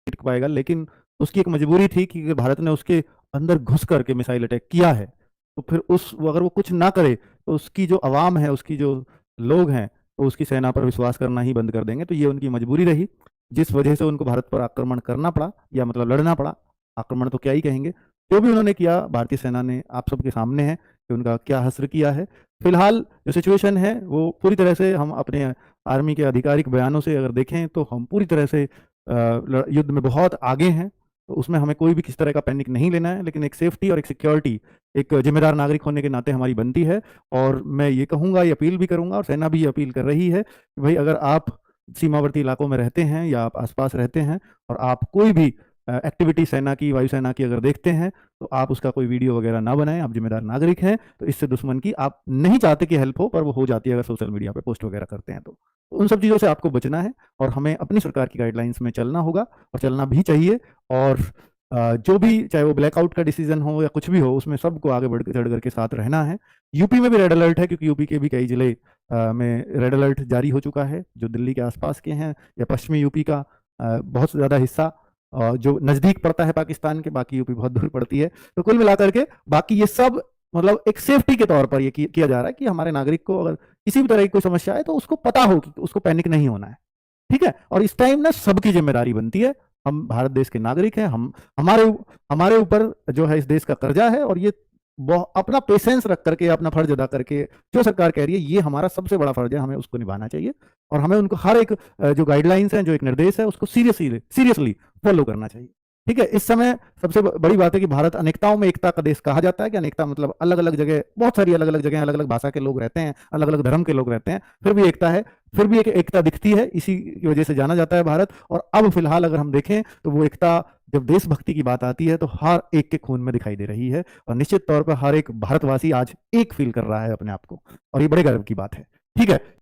टिक पाएगा, लेकिन उसकी एक मजबूरी थी कि भारत ने उसके अंदर घुस करके मिसाइल अटैक किया है, तो फिर अगर वो कुछ ना करे तो उसकी जो आवाम है, उसकी जो लोग हैं, तो उसकी सेना पर विश्वास करना ही बंद कर देंगे। तो ये उनकी मजबूरी रही, जिस वजह से उनको भारत पर आक्रमण करना पड़ा, या मतलब लड़ना पड़ा। आक्रमण तो क्या ही कहेंगे, जो भी उन्होंने किया भारतीय सेना ने आप सबके सामने है कि उनका क्या हश्र किया है। फिलहाल जो सिचुएशन है वो पूरी तरह से, हम अपने आर्मी के आधिकारिक बयानों से अगर देखें तो हम पूरी तरह से युद्ध में बहुत आगे हैं। तो उसमें हमें कोई भी किसी तरह का पैनिक नहीं लेना है, लेकिन एक सेफ्टी और एक सिक्योरिटी एक जिम्मेदार नागरिक होने के नाते हमारी बनती है। और मैं ये कहूँगा, ये अपील भी करूँगा, और सेना भी ये अपील कर रही है कि भाई अगर आप सीमावर्ती इलाकों में रहते हैं या आप आसपास रहते हैं और आप कोई भी एक्टिविटी सेना की, वायुसेना की अगर देखते हैं, तो आप उसका कोई वीडियो वगैरह ना बनाएं। आप जिम्मेदार नागरिक हैं, तो इससे दुश्मन की आप नहीं चाहते कि हेल्प हो, पर वो हो जाती है अगर सोशल मीडिया पे पोस्ट वगैरह करते हैं तो उन सब चीज़ों से आपको बचना है और हमें अपनी सरकार की गाइडलाइंस में चलना होगा और चलना भी चाहिए। और जो भी, चाहे वो ब्लैकआउट का डिसीजन हो या कुछ भी हो, उसमें सबको आगे बढ़ चढ़ करके साथ रहना है। यूपी में भी रेड अलर्ट है, क्योंकि यूपी के भी कई जिले में रेड अलर्ट जारी हो चुका है, जो दिल्ली के आसपास के हैं या पश्चिमी यूपी का बहुत ज़्यादा हिस्सा जो नज़दीक पड़ता है पाकिस्तान के, बाकी यूपी बहुत दूर पड़ती है। तो कुल मिलाकर के बाकी ये सब मतलब एक सेफ्टी के तौर पर ये किया जा रहा है कि हमारे नागरिक को अगर किसी भी तरह की कोई समस्या है तो उसको पता हो कि उसको पैनिक नहीं होना है। ठीक है, और इस टाइम ना सबकी जिम्मेदारी बनती है। हम भारत देश के नागरिक हैं, हम हमारे हमारे ऊपर जो है इस देश का कर्जा है, और ये अपना पेशेंस रख करके, अपना फर्ज अदा करके, जो सरकार कह रही है ये हमारा सबसे बड़ा फर्ज है, हमें उसको निभाना चाहिए। और हमें उनको हर एक जो गाइडलाइंस हैं, जो एक निर्देश है, उसको सीरियसली सीरियसली फॉलो करना चाहिए। ठीक है, इस समय सबसे बड़ी बात है कि भारत अनेकताओं में एकता का देश कहा जाता है। कि अनेकता मतलब अलग अलग जगह, बहुत सारी अलग अलग जगह अलग अलग भाषा के लोग रहते हैं, अलग अलग धर्म के लोग रहते हैं, फिर भी एकता है, फिर भी एक एकता दिखती है। इसी की वजह से जाना जाता है भारत। और अब फिलहाल अगर हम देखें तो वो एकता, जब देशभक्ति की बात आती है तो हर एक के खून में दिखाई दे रही है, और निश्चित तौर पर हर एक भारतवासी आज एक फील कर रहा है अपने आप को, और ये बड़े गर्व की बात है। ठीक है।